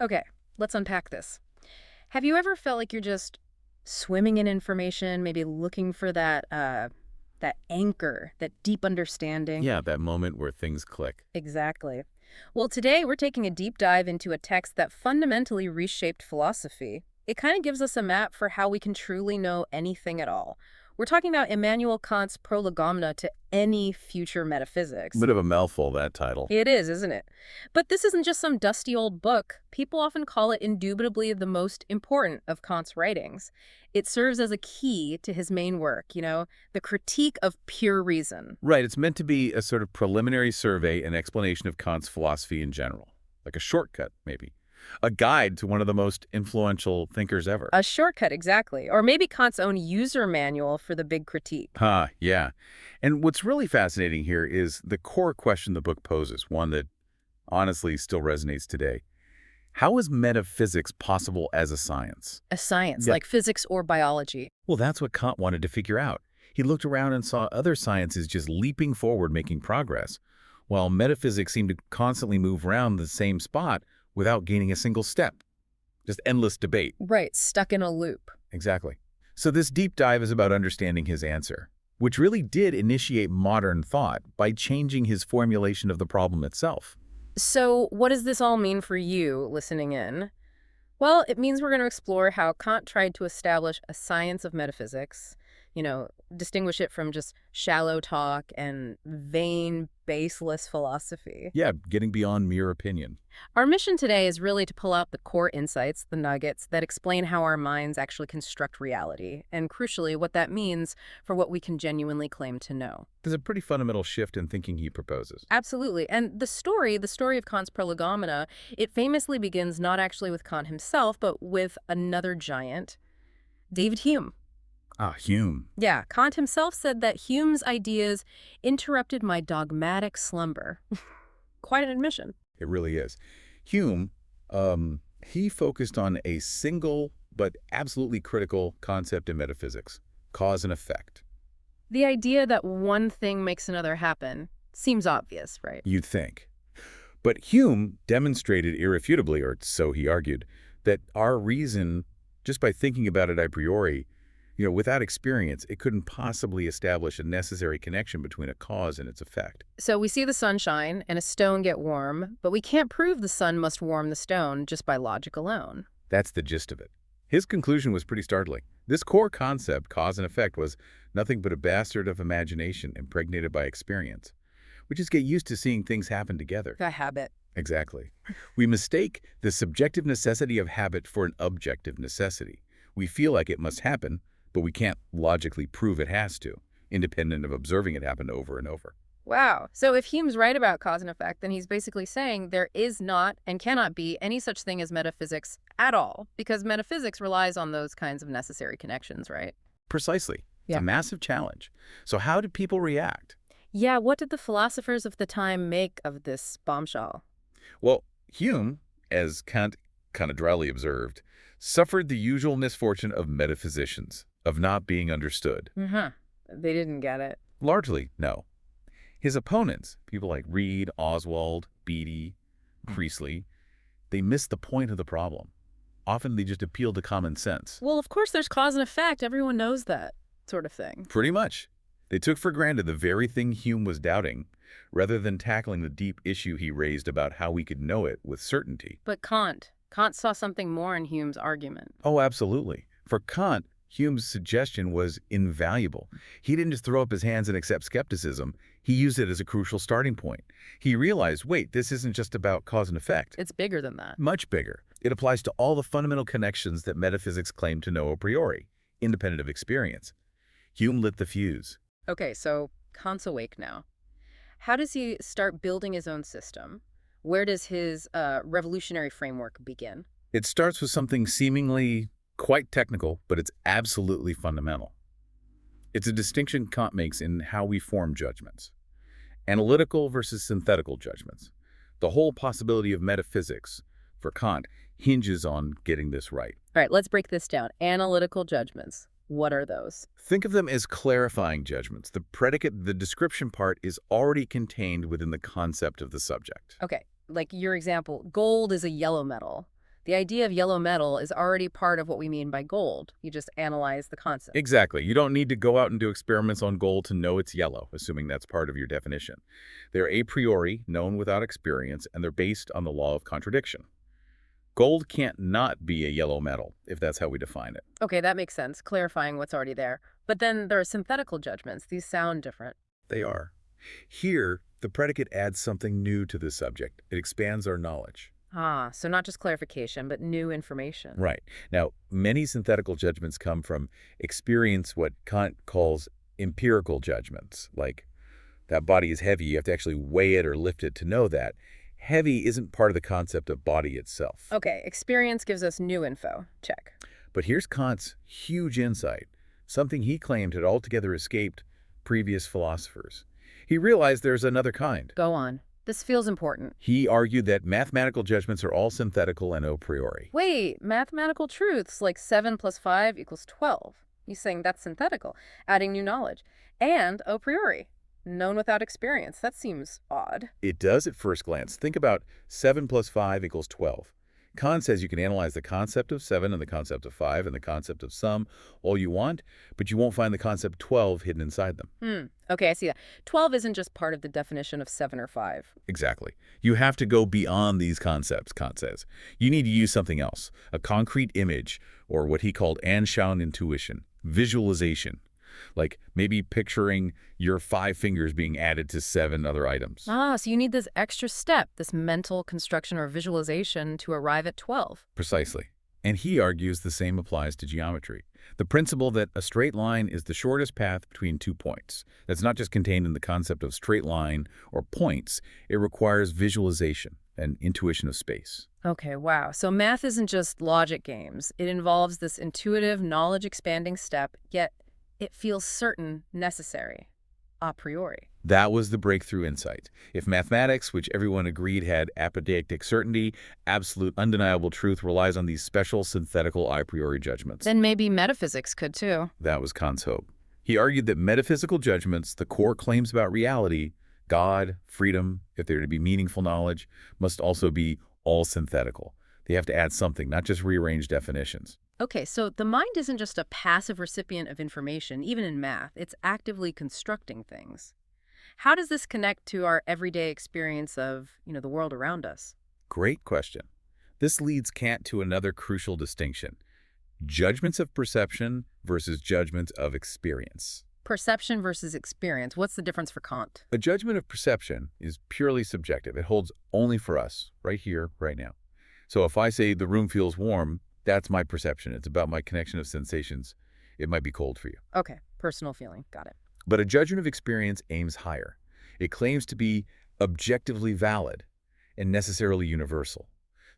Okay, let's unpack this. Have you ever felt like you're just swimming in information, maybe looking for that anchor, that deep understanding? Yeah, that moment where things click. Exactly. Well, today we're taking a deep dive into a text that fundamentally reshaped philosophy. It kind of gives us a map for how we can truly know anything at all. We're talking about Immanuel Kant's Prolegomena to any future metaphysics. Bit of a mouthful, that title. It is, isn't it? But this isn't just some dusty old book. People often call it indubitably the most important of Kant's writings. It serves as a key to his main work, the critique of pure reason. Right, it's meant to be a sort of preliminary survey and explanation of Kant's philosophy in general. Like a shortcut, maybe. A guide to one of the most influential thinkers ever. A shortcut, exactly. Or maybe Kant's own user manual for the big critique. Yeah. And what's really fascinating here is the core question the book poses, one that honestly still resonates today. How is metaphysics possible as a science? A science, Yeah. like physics or biology. Well, that's what Kant wanted to figure out. He looked around and saw other sciences just leaping forward, making progress, while metaphysics seemed to constantly move around the same spot without gaining a single step. Just endless debate. Right, stuck in a loop. Exactly. So this deep dive is about understanding his answer, which really did initiate modern thought by changing his formulation of the problem itself. So, what does this all mean for you listening in? Well, it means we're going to explore how Kant tried to establish a science of metaphysics, distinguish it from just shallow talk and vain, baseless philosophy. Yeah, getting beyond mere opinion. Our mission today is really to pull out the core insights, the nuggets that explain how our minds actually construct reality, and crucially, what that means for what we can genuinely claim to know. There's a pretty fundamental shift in thinking he proposes. Absolutely. And the story of Kant's Prolegomena, it famously begins not actually with Kant himself, but with another giant, David Hume. Hume. Yeah, Kant himself said that Hume's ideas interrupted my dogmatic slumber. Quite an admission. It really is. Hume, he focused on a single but absolutely critical concept in metaphysics, cause and effect. The idea that one thing makes another happen seems obvious, right? You'd think. But Hume demonstrated irrefutably, or so he argued, that our reason, just by thinking about it a priori, without experience, it couldn't possibly establish a necessary connection between a cause and its effect. So we see the sun shine and a stone get warm, but we can't prove the sun must warm the stone just by logic alone. That's the gist of it. His conclusion was pretty startling. This core concept, cause and effect, was nothing but a bastard of imagination impregnated by experience. We just get used to seeing things happen together. A habit. Exactly. We mistake the subjective necessity of habit for an objective necessity. We feel like it must happen, but we can't logically prove it has to, independent of observing it happen over and over. Wow. So if Hume's right about cause and effect, then he's basically saying there is not and cannot be any such thing as metaphysics at all, because metaphysics relies on those kinds of necessary connections, right? Precisely. It's Yeah. a massive challenge. So how did people react? Yeah, what did the philosophers of the time make of this bombshell? Well, Hume, as Kant kind of dryly observed, suffered the usual misfortune of metaphysicians, of not being understood. Mm-hmm. They didn't get it. Largely, no. His opponents, people like Reed, Oswald, Beattie, Priestley, they missed the point of the problem. Often they just appealed to common sense. Well, of course there's cause and effect. Everyone knows that sort of thing. Pretty much. They took for granted the very thing Hume was doubting, rather than tackling the deep issue he raised about how we could know it with certainty. But Kant saw something more in Hume's argument. Oh, absolutely. For Kant, Hume's suggestion was invaluable. He didn't just throw up his hands and accept skepticism. He used it as a crucial starting point. He realized, wait, this isn't just about cause and effect. It's bigger than that. Much bigger. It applies to all the fundamental connections that metaphysics claim to know a priori, independent of experience. Hume lit the fuse. Okay, so Kant's awake now. How does he start building his own system? Where does his revolutionary framework begin? It starts with something seemingly quite technical, but it's absolutely fundamental. It's a distinction Kant makes in how we form judgments. Analytical versus synthetical judgments. The whole possibility of metaphysics, for Kant, hinges on getting this right. All right, let's break this down. Analytical judgments. What are those? Think of them as clarifying judgments. The predicate, the description part, is already contained within the concept of the subject. Okay, like your example, gold is a yellow metal. The idea of yellow metal is already part of what we mean by gold. You just analyze the concept. Exactly. You don't need to go out and do experiments on gold to know it's yellow, assuming that's part of your definition. They're a priori, known without experience, and they're based on the law of contradiction. Gold can't not be a yellow metal, if that's how we define it. Okay, that makes sense, clarifying what's already there. But then there are synthetical judgments. These sound different. They are. Here, the predicate adds something new to the subject. It expands our knowledge. Ah, so not just clarification, but new information. Right. Now, many synthetical judgments come from experience, what Kant calls empirical judgments, like that body is heavy, you have to actually weigh it or lift it to know that. Heavy isn't part of the concept of body itself. Okay, experience gives us new info. Check. But here's Kant's huge insight, something he claimed had altogether escaped previous philosophers. He realized there's another kind. Go on. This feels important. He argued that mathematical judgments are all synthetical and a priori. Wait, mathematical truths like 7 plus 5 equals 12. He's saying that's synthetical, adding new knowledge. And a priori, known without experience. That seems odd. It does at first glance. Think about 7 plus 5 equals 12. Kant says you can analyze the concept of 7 and the concept of 5 and the concept of sum all you want, but you won't find the concept 12 hidden inside them. Okay, I see that. 12 isn't just part of the definition of 7 or 5. Exactly. You have to go beyond these concepts, Kant says. You need to use something else, a concrete image, or what he called Anschauung intuition, visualization. Like maybe picturing your 5 fingers being added to 7 other items. Ah, so you need this extra step, this mental construction or visualization to arrive at 12. Precisely. And he argues the same applies to geometry. The principle that a straight line is the shortest path between 2 points. That's not just contained in the concept of straight line or points. It requires visualization and intuition of space. Okay, wow. So math isn't just logic games. It involves this intuitive, knowledge-expanding step, yet it feels certain, necessary, a priori. That was the breakthrough insight. If mathematics, which everyone agreed had apodeictic certainty, absolute undeniable truth, relies on these special synthetical a priori judgments, Then maybe metaphysics could too. that was Kant's hope. He argued that metaphysical judgments, the core claims about reality, God, freedom, if they're to be meaningful knowledge, must also be all synthetical. They have to add something, not just rearrange definitions. Okay, so the mind isn't just a passive recipient of information, even in math. It's actively constructing things. How does this connect to our everyday experience of, the world around us? Great question. This leads Kant to another crucial distinction. Judgments of perception versus judgments of experience. Perception versus experience. What's the difference for Kant? A judgment of perception is purely subjective. It holds only for us, right here, right now. So if I say the room feels warm, that's my perception. It's about my connection of sensations. It might be cold for you. Okay, personal feeling. Got it. But a judgment of experience aims higher. It claims to be objectively valid and necessarily universal.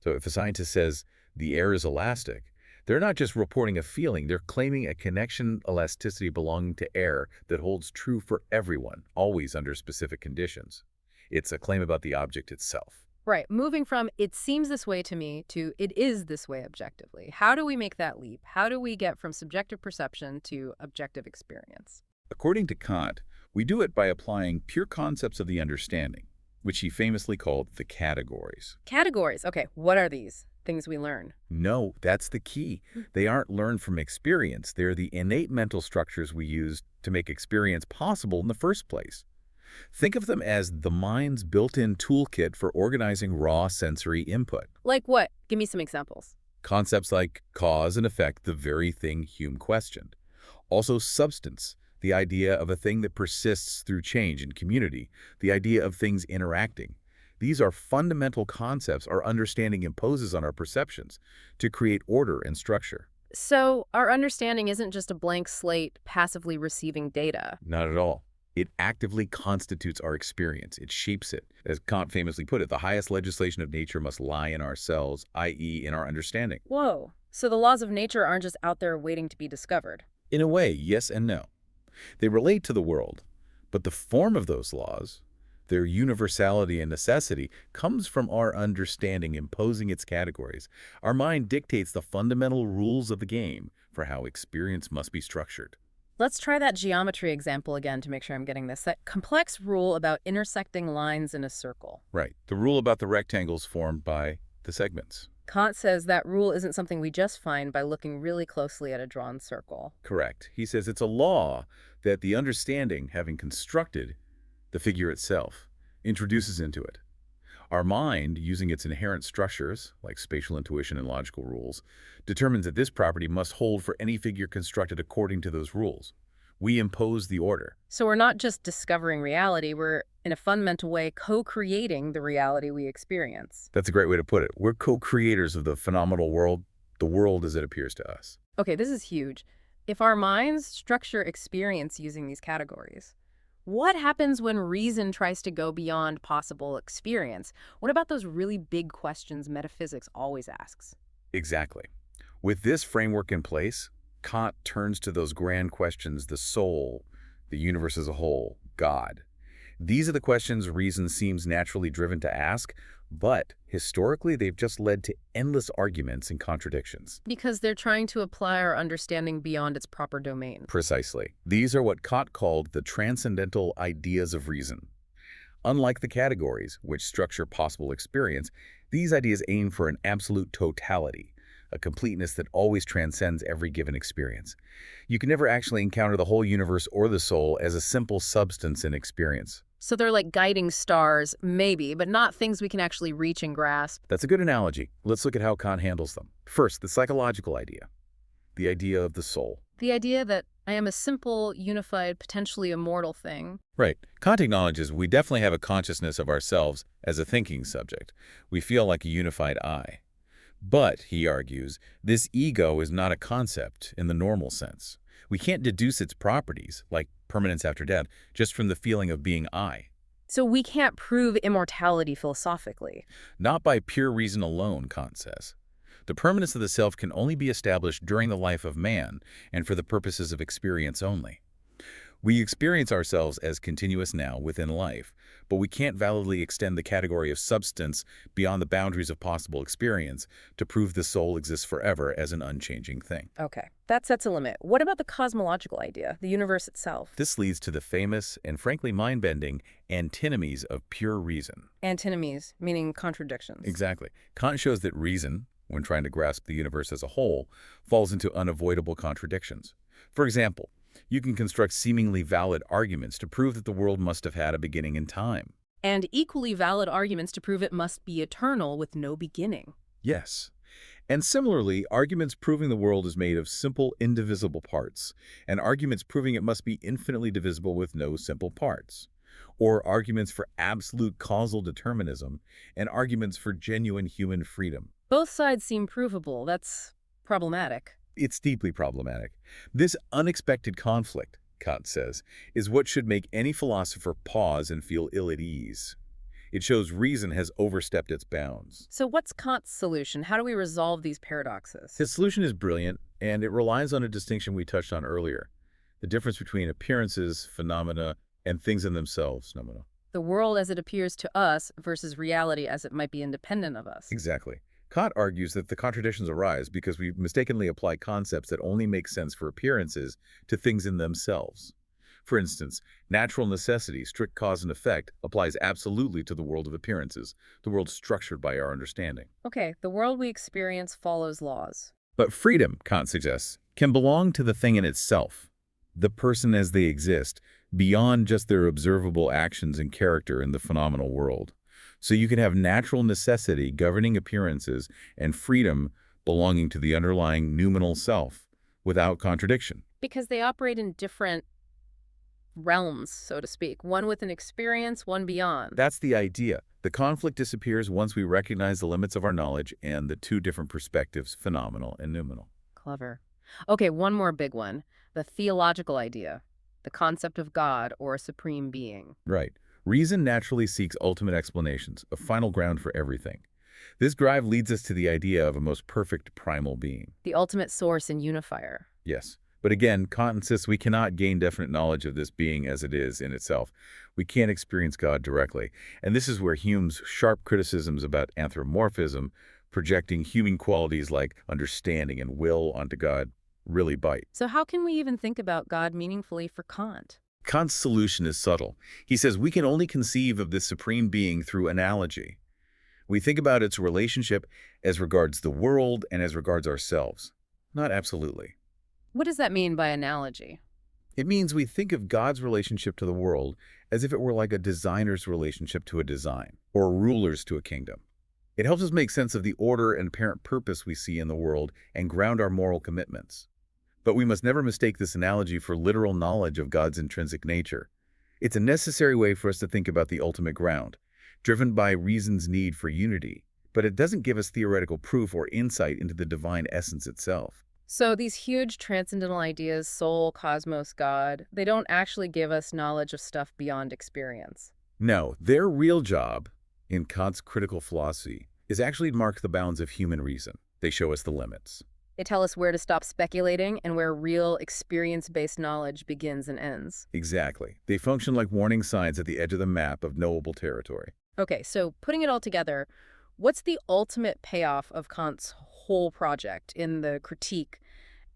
So if a scientist says the air is elastic, they're not just reporting a feeling. They're claiming a connection elasticity belonging to air that holds true for everyone, always under specific conditions. It's a claim about the object itself. Right. Moving from "it seems this way to me" to "it is this way objectively." How do we make that leap? How do we get from subjective perception to objective experience? According to Kant, we do it by applying pure concepts of the understanding, which he famously called the categories. Categories. Okay, what are these? Things we learn. No, that's the key. They aren't learned from experience. They're the innate mental structures we use to make experience possible in the first place. Think of them as the mind's built-in toolkit for organizing raw sensory input. Like what? Give me some examples. Concepts like cause and effect, the very thing Hume questioned. Also substance, the idea of a thing that persists through change in community, the idea of things interacting. These are fundamental concepts our understanding imposes on our perceptions to create order and structure. So our understanding isn't just a blank slate passively receiving data. Not at all. It actively constitutes our experience. It shapes it. As Kant famously put it, the highest legislation of nature must lie in ourselves, i.e. in our understanding. Whoa. So the laws of nature aren't just out there waiting to be discovered. In a way, yes and no. They relate to the world, but the form of those laws, their universality and necessity, comes from our understanding imposing its categories. Our mind dictates the fundamental rules of the game for how experience must be structured. Let's try that geometry example again to make sure I'm getting this. That complex rule about intersecting lines in a circle. Right. The rule about the rectangles formed by the segments. Kant says that rule isn't something we just find by looking really closely at a drawn circle. Correct. He says it's a law that the understanding, having constructed the figure itself, introduces into it. Our mind, using its inherent structures, like spatial intuition and logical rules, determines that this property must hold for any figure constructed according to those rules. We impose the order. So we're not just discovering reality, we're, in a fundamental way, co-creating the reality we experience. That's a great way to put it. We're co-creators of the phenomenal world, the world as it appears to us. Okay, this is huge. If our minds structure experience using these categories, what happens when reason tries to go beyond possible experience? What about those really big questions metaphysics always asks? Exactly. With this framework in place, Kant turns to those grand questions, the soul, the universe as a whole, God. These are the questions reason seems naturally driven to ask, but historically they've just led to endless arguments and contradictions. Because they're trying to apply our understanding beyond its proper domain. Precisely. These are what Kant called the transcendental ideas of reason. Unlike the categories, which structure possible experience, these ideas aim for an absolute totality, a completeness that always transcends every given experience. You can never actually encounter the whole universe or the soul as a simple substance in experience. So they're like guiding stars, maybe, but not things we can actually reach and grasp. That's a good analogy. Let's look at how Kant handles them. First, the psychological idea, the idea of the soul. The idea that I am a simple, unified, potentially immortal thing. Right. Kant acknowledges we definitely have a consciousness of ourselves as a thinking subject. We feel like a unified I. But, he argues, this ego is not a concept in the normal sense. We can't deduce its properties, like permanence after death, just from the feeling of being I. So we can't prove immortality philosophically. Not by pure reason alone, Kant says. The permanence of the self can only be established during the life of man and for the purposes of experience only. We experience ourselves as continuous now within life, but we can't validly extend the category of substance beyond the boundaries of possible experience to prove the soul exists forever as an unchanging thing. Okay, that sets a limit. What about the cosmological idea, the universe itself? This leads to the famous and frankly mind-bending antinomies of pure reason. Antinomies, meaning contradictions. Exactly. Kant shows that reason, when trying to grasp the universe as a whole, falls into unavoidable contradictions. For example, you can construct seemingly valid arguments to prove that the world must have had a beginning in time. And equally valid arguments to prove it must be eternal with no beginning. Yes. And similarly, arguments proving the world is made of simple, indivisible parts, and arguments proving it must be infinitely divisible with no simple parts. Or arguments for absolute causal determinism, and arguments for genuine human freedom. Both sides seem provable. That's problematic. It's deeply problematic. This unexpected conflict, Kant says, is what should make any philosopher pause and feel ill at ease. It shows reason has overstepped its bounds. So what's Kant's solution? How do we resolve these paradoxes? His solution is brilliant, and it relies on a distinction we touched on earlier, the difference between appearances, phenomena, and things in themselves, phenomena. The world as it appears to us versus reality as it might be independent of us. Exactly. Kant argues that the contradictions arise because we mistakenly apply concepts that only make sense for appearances to things in themselves. For instance, natural necessity, strict cause and effect, applies absolutely to the world of appearances, the world structured by our understanding. Okay, the world we experience follows laws. But freedom, Kant suggests, can belong to the thing in itself, the person as they exist, beyond just their observable actions and character in the phenomenal world. So you can have natural necessity governing appearances and freedom belonging to the underlying noumenal self without contradiction. Because they operate in different realms, so to speak. One with an experience, one beyond. That's the idea. The conflict disappears once we recognize the limits of our knowledge and the two different perspectives, phenomenal and noumenal. Clever. Okay, one more big one. The theological idea. The concept of God or a supreme being. Right. Reason naturally seeks ultimate explanations, a final ground for everything. This drive leads us to the idea of a most perfect primal being. The ultimate source and unifier. Yes. But again, Kant insists we cannot gain definite knowledge of this being as it is in itself. We can't experience God directly. And this is where Hume's sharp criticisms about anthropomorphism, projecting human qualities like understanding and will onto God, really bite. So how can we even think about God meaningfully for Kant? Kant's solution is subtle. He says we can only conceive of this supreme being through analogy. We think about its relationship as regards the world and as regards ourselves. Not absolutely. What does that mean by analogy? It means we think of God's relationship to the world as if it were like a designer's relationship to a design, or a ruler's to a kingdom. It helps us make sense of the order and apparent purpose we see in the world and ground our moral commitments. But we must never mistake this analogy for literal knowledge of God's intrinsic nature. It's a necessary way for us to think about the ultimate ground, driven by reason's need for unity, but it doesn't give us theoretical proof or insight into the divine essence itself. So these huge transcendental ideas, soul, cosmos, God, they don't actually give us knowledge of stuff beyond experience. No, their real job, in Kant's critical philosophy, is actually to mark the bounds of human reason. They show us the limits. They tell us where to stop speculating and where real experience-based knowledge begins and ends. Exactly. They function like warning signs at the edge of the map of knowable territory. Okay, so putting it all together, what's the ultimate payoff of Kant's whole project in the Critique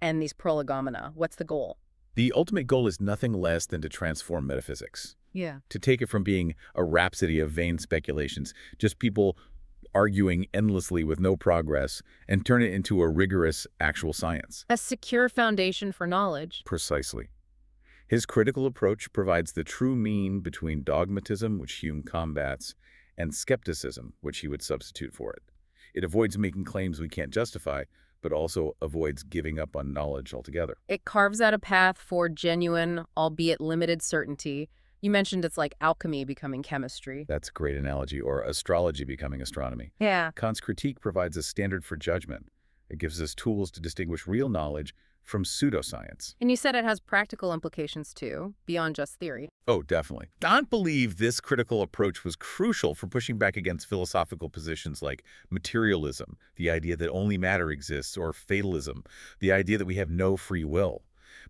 and these Prolegomena? What's the goal? The ultimate goal is nothing less than to transform metaphysics, Yeah. to take it from being a rhapsody of vain speculations, just people arguing endlessly with no progress, and turn it into a rigorous actual science. A secure foundation for knowledge. Precisely. His critical approach provides the true mean between dogmatism, which Hume combats, and skepticism, which he would substitute for it. It avoids making claims we can't justify, but also avoids giving up on knowledge altogether. It carves out a path for genuine, albeit limited certainty. You mentioned it's like alchemy becoming chemistry. That's a great analogy, or astrology becoming astronomy. Yeah. Kant's critique provides a standard for judgment. It gives us tools to distinguish real knowledge from pseudoscience. And you said it has practical implications too, beyond just theory. Oh, definitely. Kant believed this critical approach was crucial for pushing back against philosophical positions like materialism, the idea that only matter exists, or fatalism, the idea that we have no free will.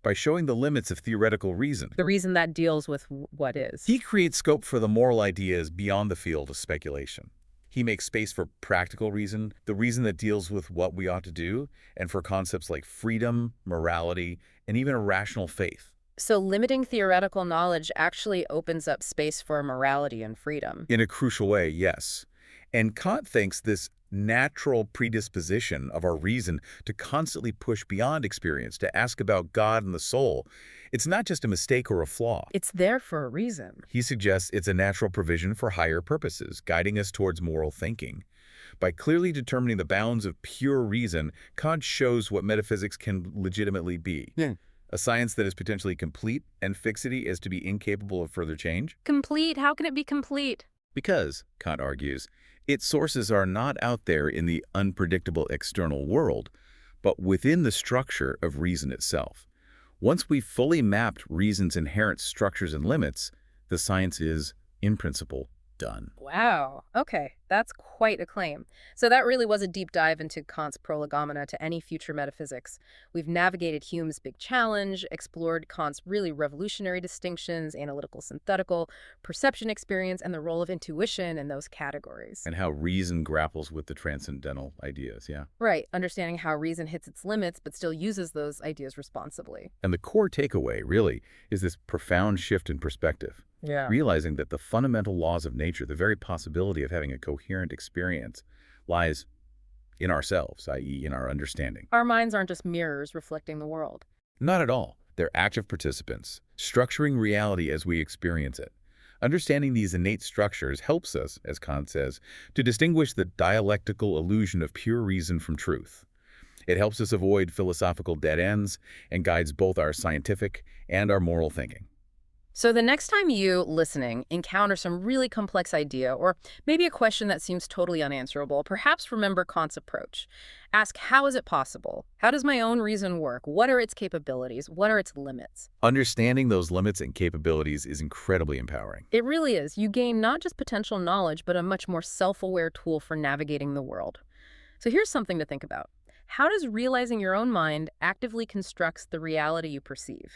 By showing the limits of theoretical reason, The reason that deals with what is. he creates scope for the moral ideas beyond the field of speculation. He makes space for practical reason, the reason that deals with what we ought to do, and for concepts like freedom, morality, and even a rational faith. So limiting theoretical knowledge actually opens up space for morality and freedom. In a crucial way, yes. And Kant thinks this natural predisposition of our reason to constantly push beyond experience, to ask about God and the soul, it's not just a mistake or a flaw. It's there for a reason. He suggests it's a natural provision for higher purposes, guiding us towards moral thinking. By clearly determining the bounds of pure reason, Kant shows what metaphysics can legitimately be. Yeah. A science that is potentially complete and fixity is to be incapable of further change. Complete? How can it be complete? Because, Kant argues, its sources are not out there in the unpredictable external world, but within the structure of reason itself. Once we've fully mapped reason's inherent structures and limits, the science is, in principle, done. Wow. Okay, that's quite a claim. So that really was a deep dive into Kant's Prolegomena to any future metaphysics. We've navigated Hume's big challenge, explored Kant's really revolutionary distinctions, analytical, synthetical, perception experience, and the role of intuition in those categories. And how reason grapples with the transcendental ideas, yeah. Right, understanding how reason hits its limits but still uses those ideas responsibly. And the core takeaway, really, is this profound shift in perspective. Yeah. Realizing that the fundamental laws of nature, the very possibility of having a coherent experience, lies in ourselves, i.e. in our understanding. Our minds aren't just mirrors reflecting the world. Not at all. They're active participants, structuring reality as we experience it. Understanding these innate structures helps us, as Kant says, to distinguish the dialectical illusion of pure reason from truth. It helps us avoid philosophical dead ends and guides both our scientific and our moral thinking. So the next time you, listening, encounter some really complex idea or maybe a question that seems totally unanswerable, perhaps remember Kant's approach. Ask, how is it possible? How does my own reason work? What are its capabilities? What are its limits? Understanding those limits and capabilities is incredibly empowering. It really is. You gain not just potential knowledge, but a much more self-aware tool for navigating the world. So here's something to think about. How does realizing your own mind actively constructs the reality you perceive?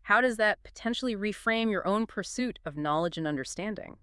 How does that potentially reframe your own pursuit of knowledge and understanding?